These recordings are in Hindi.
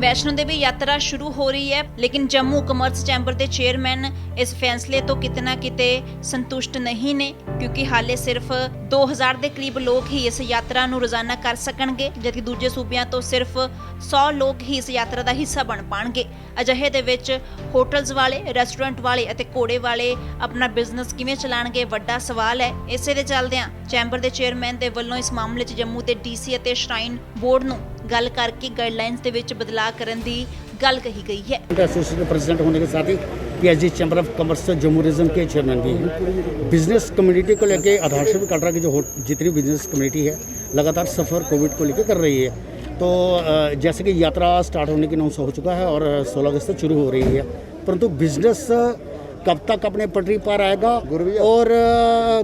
वैष्णो देवी यात्रा शुरू हो रही है, लेकिन जम्मू कमर्स चैंबर के चेयरमैन इस फैसले तो किते ना किते संतुष्ट नहीं ने, क्योंकि हाले सिर्फ 2000 के करीब लोग ही इस यात्रा नूं रोजाना कर सकणगे, जबकि दूजे सूबियां तो सिर्फ 100 लोग ही इस यात्रा का हिस्सा बन पाणगे। अजिहे दे विच होटल्स वाले, रेस्टोरेंट वाले अते घोड़े वाले अपना बिजनेस किवें चलाणगे, वड्डा सवाल है। इसे दे चलदिआं चैंबर के चेयरमैन दे वल्लों इस मामले 'च जम्मू के डीसी अते श्राइन बोर्ड नूं गल करके गाइडलाइंस दे विच बदलाव करन दी गल कही गई है। एसोसिएशन प्रेसिडेंट होने के साथ ही PhD chamber of commerce Jammu region के चेयरमैन भी हैं। बिजनेस कम्युनिटी को लेके आधार से भी कटरा की जो जितनी बिजनेस कम्युनिटी है लगातार सफ़र कोविड को लेकर कर रही है। तो जैसे कि यात्रा स्टार्ट होने की अनाउंस हो चुका है और 16 अगस्त से शुरू हो रही है, परंतु बिजनेस कब तक अपने पटरी पर आएगा और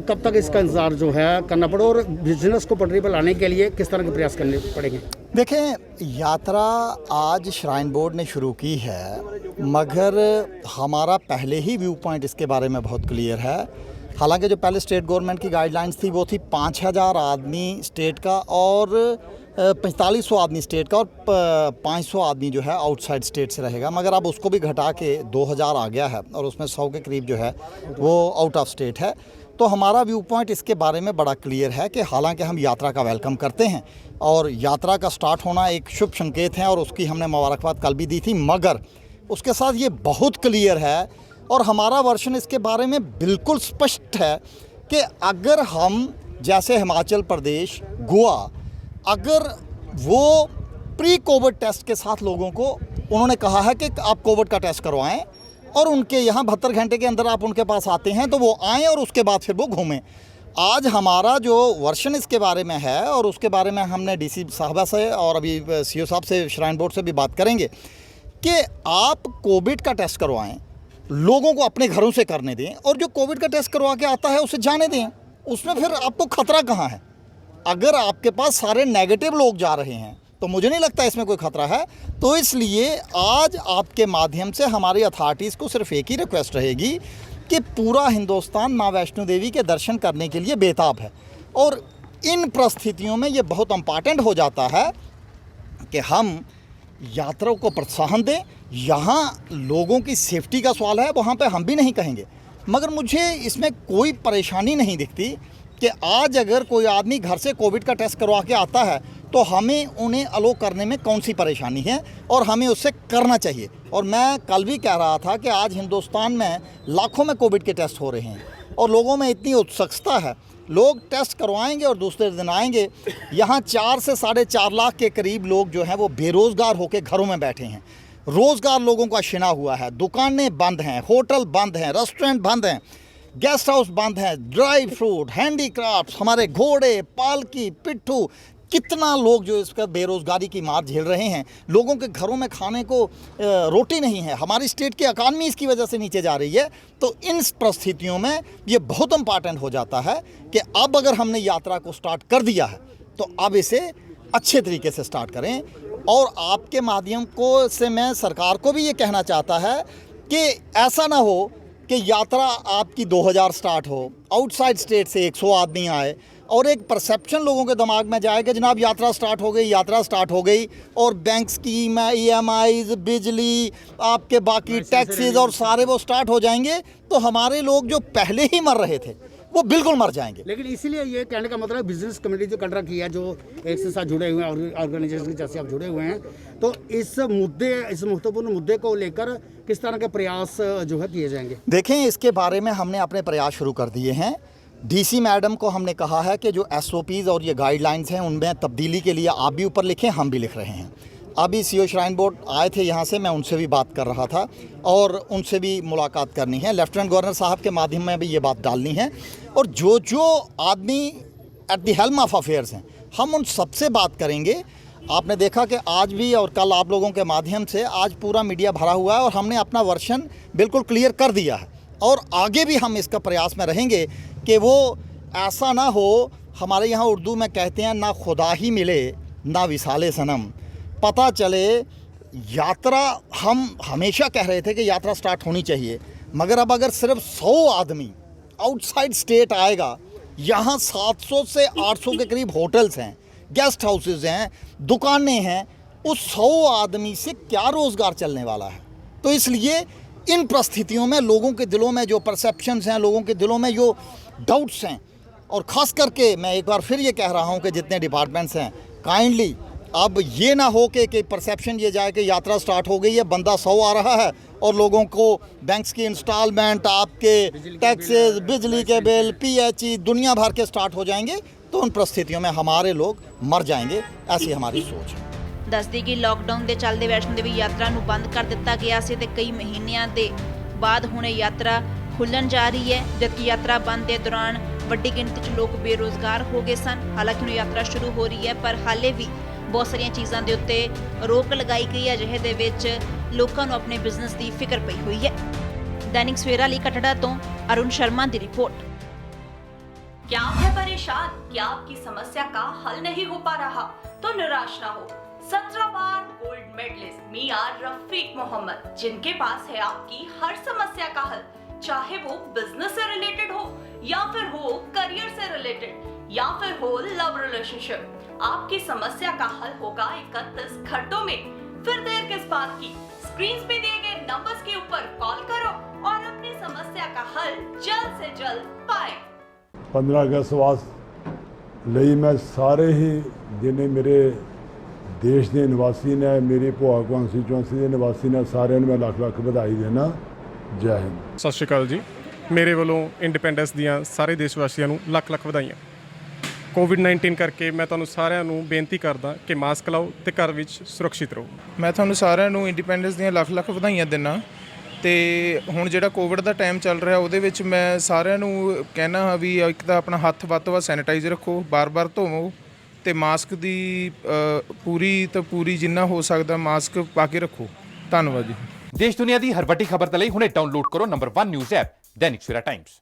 कब तक इसका इंतजार जो है करना पड़े और बिजनेस को पटरी पर लाने के लिए किस तरह के प्रयास करने पड़ेंगे? देखें, यात्रा आज श्राइन बोर्ड ने शुरू की है, मगर हमारा पहले ही व्यू पॉइंट इसके बारे में बहुत क्लियर है। हालांकि जो पहले स्टेट गवर्नमेंट की गाइडलाइंस थी वो थी 5000 आदमी स्टेट का और 4500 आदमी स्टेट का और 500 आदमी जो है आउटसाइड स्टेट से रहेगा, मगर अब उसको भी घटा के 2000 आ गया है और उसमें 100 के करीब जो है वो आउट ऑफ स्टेट है। तो हमारा व्यू पॉइंट इसके बारे में बड़ा क्लियर है कि हालांकि हम यात्रा का वेलकम करते हैं और यात्रा का स्टार्ट होना एक शुभ संकेत है और उसकी हमने मुबारकबाद कल भी दी थी, मगर उसके साथ ये बहुत क्लियर है और हमारा वर्षन इसके बारे में बिल्कुल स्पष्ट है कि अगर हम जैसे हिमाचल प्रदेश, गोवा, अगर वो प्री कोविड टेस्ट के साथ लोगों को उन्होंने कहा है कि आप कोविड का टेस्ट करवाएं और उनके यहाँ 72 घंटे के अंदर आप उनके पास आते हैं तो वो आएँ और उसके बाद फिर वो घूमें। आज हमारा जो वर्षन इसके बारे में है और उसके बारे में हमने डीसी साहबा से और अभी सीओ साहब से, श्राइन बोर्ड से भी बात करेंगे कि आप कोविड का टेस्ट करवाएं, लोगों को अपने घरों से करने दें और जो कोविड का टेस्ट करवा के आता है उसे जाने दें। उसमें फिर आपको खतरा कहाँ है? अगर आपके पास सारे नेगेटिव लोग जा रहे हैं तो मुझे नहीं लगता इसमें कोई ख़तरा है। तो इसलिए आज आपके माध्यम से हमारी अथॉरिटीज़ को सिर्फ एक ही रिक्वेस्ट रहेगी कि पूरा हिंदुस्तान माँ वैष्णो देवी के दर्शन करने के लिए बेताब है और इन परिस्थितियों में ये बहुत इम्पॉर्टेंट हो जाता है कि हम यात्राओं को प्रोत्साहन दें। यहाँ लोगों की सेफ्टी का सवाल है, वहाँ पे हम भी नहीं कहेंगे, मगर मुझे इसमें कोई परेशानी नहीं दिखती कि आज अगर कोई आदमी घर से कोविड का टेस्ट करवा के आता है तो हमें उन्हें अलो करने में कौन सी परेशानी है और हमें उससे करना चाहिए। और मैं कल भी कह रहा था कि आज हिंदुस्तान में लाखों में कोविड के टेस्ट हो रहे हैं और लोगों में इतनी उत्सुकता है, लोग टेस्ट करवाएंगे और दूसरे दिन आएंगे। यहाँ 4 से 4.5 लाख के करीब लोग जो हैं वो बेरोज़गार होकर घरों में बैठे हैं। रोज़गार लोगों का छिना हुआ है, दुकानें बंद हैं, होटल बंद हैं, रेस्टोरेंट बंद हैं, गेस्ट हाउस बंद हैं, ड्राई फ्रूट, हैंडीक्राफ्ट, हमारे घोड़े, पालकी, पिट्ठू, कितना लोग जो इसका बेरोज़गारी की मार झेल रहे हैं। लोगों के घरों में खाने को रोटी नहीं है। हमारी स्टेट की इकानमी इसकी वजह से नीचे जा रही है। तो इन परिस्थितियों में ये बहुत इम्पॉर्टेंट हो जाता है कि अब अगर हमने यात्रा को स्टार्ट कर दिया है तो अब इसे अच्छे तरीके से स्टार्ट करें। और आपके माध्यम को से मैं सरकार को भी ये कहना चाहता है कि ऐसा ना हो कि यात्रा आपकी 2000 स्टार्ट हो, आउटसाइड स्टेट से 100 आदमी आए और एक परसेप्शन लोगों के दिमाग में जाए कि जनाब यात्रा स्टार्ट हो गई, यात्रा स्टार्ट हो गई और बैंक स्कीम, EMIs, बिजली, आपके बाकी टैक्सेस और सारे वो स्टार्ट हो जाएंगे तो हमारे लोग जो पहले ही मर रहे थे वो बिल्कुल मर जाएंगे। लेकिन इसीलिए ये कहने का मतलब बिजनेस कम्युनिटी जो कटरा की है, जो एक से साथ जुड़े हुए हैं, ऑर्गेनाइजेशन जैसे आप जुड़े हुए हैं, तो इस महत्वपूर्ण मुद्दे को लेकर किस तरह के प्रयास जो है किए जाएंगे? देखें, इसके बारे में हमने अपने प्रयास शुरू कर दिए हैं। डीसी मैडम को हमने कहा है कि जो SOPs और ये गाइडलाइंस हैं उनमें तब्दीली के लिए आप भी ऊपर लिखें, हम भी लिख रहे हैं। अभी सीओ श्राइन बोर्ड आए थे यहाँ से, मैं उनसे भी बात कर रहा था और उनसे भी मुलाकात करनी है। लेफ्टिनेंट गवर्नर साहब के माध्यम में भी ये बात डालनी है और जो आदमी at the helm of affairs हैं हम उन सबसे बात करेंगे। आपने देखा कि आज भी और कल आप लोगों के माध्यम से आज पूरा मीडिया भरा हुआ है और हमने अपना वर्शन बिल्कुल क्लियर कर दिया है और आगे भी हम इसका प्रयास में रहेंगे कि वो ऐसा ना हो। हमारे यहाँ उर्दू में कहते हैं, ना खुदा ही मिले ना विसाले सनम। पता चले यात्रा, हम हमेशा कह रहे थे कि यात्रा स्टार्ट होनी चाहिए, मगर अब अगर सिर्फ 100 आदमी आउटसाइड स्टेट आएगा, यहाँ 700 से 800 के करीब होटल्स हैं, गेस्ट हाउसेज हैं, दुकानें हैं, उस 100 आदमी से क्या रोज़गार चलने वाला है। तो इसलिए इन परिस्थितियों में लोगों के दिलों में जो परसेप्शंस हैं, लोगों के दिलों में जो डाउट्स हैं, और ख़ास करके मैं एक बार फिर ये कह रहा हूँ कि जितने डिपार्टमेंट्स हैं, काइंडली अब ये ना हो कि परसेप्शन ये जाए कि यात्रा स्टार्ट हो गई है, बंदा 100 आ रहा है और लोगों को बैंक्स की इंस्टॉलमेंट, आपके टैक्सेस, बिजली के बिल, PHE दुनिया भर के स्टार्ट हो जाएंगे, तो उन परिस्थितियों में हमारे लोग मर जाएंगे, ऐसी हमारी सोच है। ਦੱਸਦੀ ਕਿ ਲਾਕਡਾਊਨ ਦੇ ਚੱਲਦੇ ਵੈਸ਼ਨੋ ਦੇਵੀ ਯਾਤਰਾ ਨੂੰ ਬੰਦ ਕਰ ਦਿੱਤਾ ਗਿਆ ਸੀ ਤੇ ਕਈ ਮਹੀਨਿਆਂ ਦੇ ਬਾਅਦ ਹੁਣ ਇਹ ਯਾਤਰਾ ਖੁੱਲਣ ਜਾ ਰਹੀ ਹੈ, ਜਦਕਿ ਯਾਤਰਾ ਬੰਦ ਦੇ ਦੌਰਾਨ ਵੱਡੀ ਗਿਣਤੀ 'ਚ ਲੋਕ ਬੇਰੁਜ਼ਗਾਰ ਹੋ ਗਏ ਸਨ। ਹਾਲਾਂਕਿ ਹੁਣ ਯਾਤਰਾ ਸ਼ੁਰੂ ਹੋ ਰਹੀ ਹੈ, ਪਰ ਹਾਲੇ ਵੀ ਬਹੁਤ ਸਾਰੀਆਂ ਚੀਜ਼ਾਂ ਦੇ ਉੱਤੇ ਰੋਕ ਲਗਾਈ ਗਈ ਹੈ, ਜਿਹੇ ਦੇ ਵਿੱਚ ਲੋਕਾਂ ਨੂੰ ਆਪਣੇ ਬਿਜ਼ਨਸ ਦੀ ਫਿਕਰ ਪਈ ਹੋਈ ਹੈ। दैनिक सवेरा ਲਈ कटड़ा ਤੋਂ अरुण शर्मा ਦੀ रिपोर्ट। क्या आप है परेशान? क्या आपकी समस्या का हल नहीं हो पा रहा? तो निराश ना हो। 17 बार गोल्ड मेडलिस्ट मियां रफीक मोहम्मद, जिनके पास है आपकी हर समस्या का हल, चाहे वो बिजनेस से रिलेटेड हो या फिर हो करियर से रिलेटेड या फिर हो लव रिलेशनशिप। आपकी समस्या का हल होगा 31 घंटों में। फिर देर किस बात की? स्क्रीन पे दिए गए नंबर्स के ऊपर कॉल करो और अपनी समस्या का हल जल्द से जल्द पाए। 15 अगस्त वास्ते ਲਈ मैं सारे ही जिन्हें मेरे देश के निवासी ने, मेरी भोआ कॉन्स्टिट्यूएंसी के निवासी ने, सारे मैं ਲੱਖ ਲੱਖ ਵਧਾਈ देना। जय हिंद। ਸਤਿ ਸ਼੍ਰੀ ਅਕਾਲ ਜੀ। ਮੇਰੇ ਵੱਲੋਂ ਇੰਡੀਪੈਂਡੈਂਸ ਦੀਆਂ ਸਾਰੇ ਦੇਸ਼ ਵਾਸੀਆਂ ਨੂੰ ਲੱਖ ਲੱਖ ਵਧਾਈਆਂ। ਕੋਵਿਡ-19 ਕਰਕੇ ਮੈਂ ਤੁਹਾਨੂੰ ਸਾਰਿਆਂ ਨੂੰ ਬੇਨਤੀ ਕਰਦਾ ਕਿ ਮਾਸਕ ਲਾਓ ਤੇ ਘਰ ਵਿੱਚ ਸੁਰੱਖਿਅਤ ਰਹੋ। ਮੈਂ ਤੁਹਾਨੂੰ ਸਾਰਿਆਂ ਨੂੰ ਇੰਡੀਪੈਂਡੈਂਸ ਦੀਆਂ ਲੱਖ ਲੱਖ ਵਧਾਈਆਂ ਦਿੰਦਾ। ਤੇ ਹੁਣ ਜਿਹੜਾ ਕੋਵਿਡ ਦਾ ਟਾਈਮ ਚੱਲ ਰਿਹਾ, ਉਹਦੇ ਵਿੱਚ ਮੈਂ ਸਾਰਿਆਂ ਨੂੰ ਕਹਿਣਾ ਹਾਂ ਵੀ ਇੱਕ ਤਾਂ ਆਪਣਾ ਹੱਥ ਵੱਧ ਤੋਂ ਵੱਧ ਸੈਨੀਟਾਈਜ਼ ਰੱਖੋ, ਬਾਰ-ਬਾਰ ਧੋਵੋ, ਤੇ ਮਾਸਕ ਦੀ ਪੂਰੀ ਤੋਂ ਪੂਰੀ ਜਿੰਨਾ ਹੋ ਸਕਦਾ ਮਾਸਕ ਪਾ ਕੇ ਰੱਖੋ। ਧੰਨਵਾਦ ਜੀ। देश दुनिया की हर वड्डी खबर के लिए हुणे डाउनलोड करो number 1 news app Dainik Savera times.